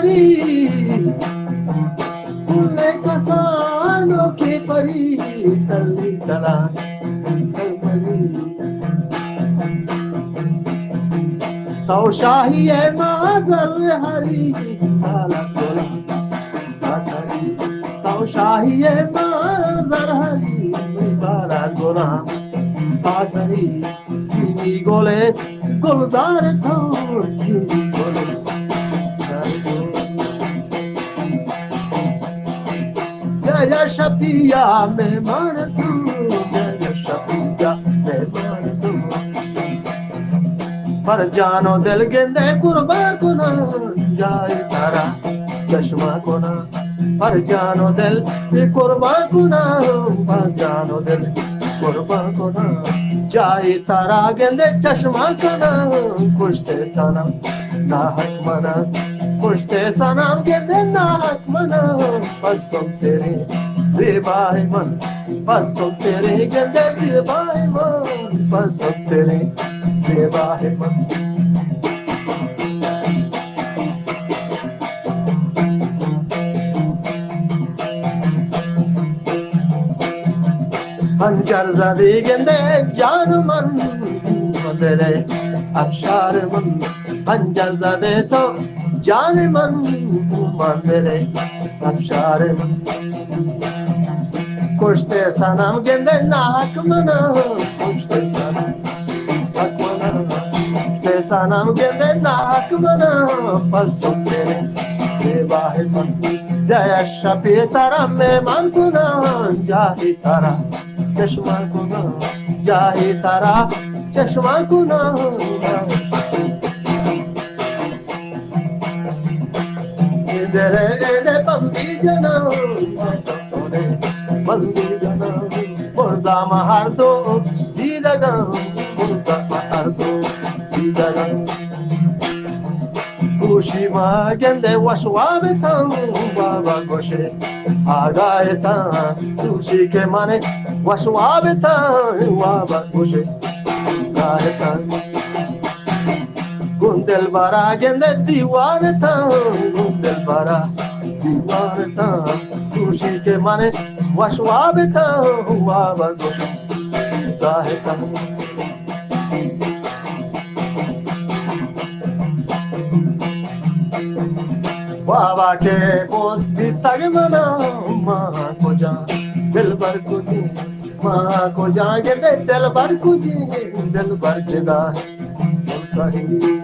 परी फूले कसानों की परी तली तला तो शाही माजर हरी काला तोला आसरी तो शाही माजर हरी काला तोला आसरी चीनी गोले गुलदार था चीनी गोले जय शफिया मेहमान तू जय शफिया मेहमान तू पर जानो दिल गेंदे कुर्बा कोना जाए तारा चश्मा कोना पर जानो दिल कुर्बा कोना पर जानो दिल कुर्बा कोना जाए तारा गेंदे चश्मा कोना कुश्ते सनम नाहक मना कुश्ते सनम गेंदे नाहक मना पसम तेरे ज़ेबाए मन पसम तेरे गेंदे ज़ेबाए मन पसम तेरे ज़ेबाए मन पंचर ज़दी गेंदे जान मन तेरे अफशार मन पंचर ज़दे तो जान मन तेरे अफशार मन कुश्ते सनम गेंदे नाहक मना कुश्ते सनम कुश्ते सनम गेंदे नाहक मना पसम तेरे ज़ेबाए मन जय शफी तारा मेहमान कुना जाही तारा चश्मा कुना जाही तारा चश्मा कुना इधरे इधे बंदी जना बंदी जना मुर्दा महर दो दीदगा मुर्दा महर दो दीदगा खुशी मागेंदे वशवाबे बाबा गोशे आगाए खुशी के माने वशवाबे बाबा गोशे गाए गुंदल बारा गेंदे दीवाने गुंदल बारा दीवाने खुशी के माने वशवाबे बाबा गोशे गाए बाबा के पोस्ती तग मना माँ को जा दिल भर कुजी माँ को जा के दिल भर कुजी दिल भर जगा कहीं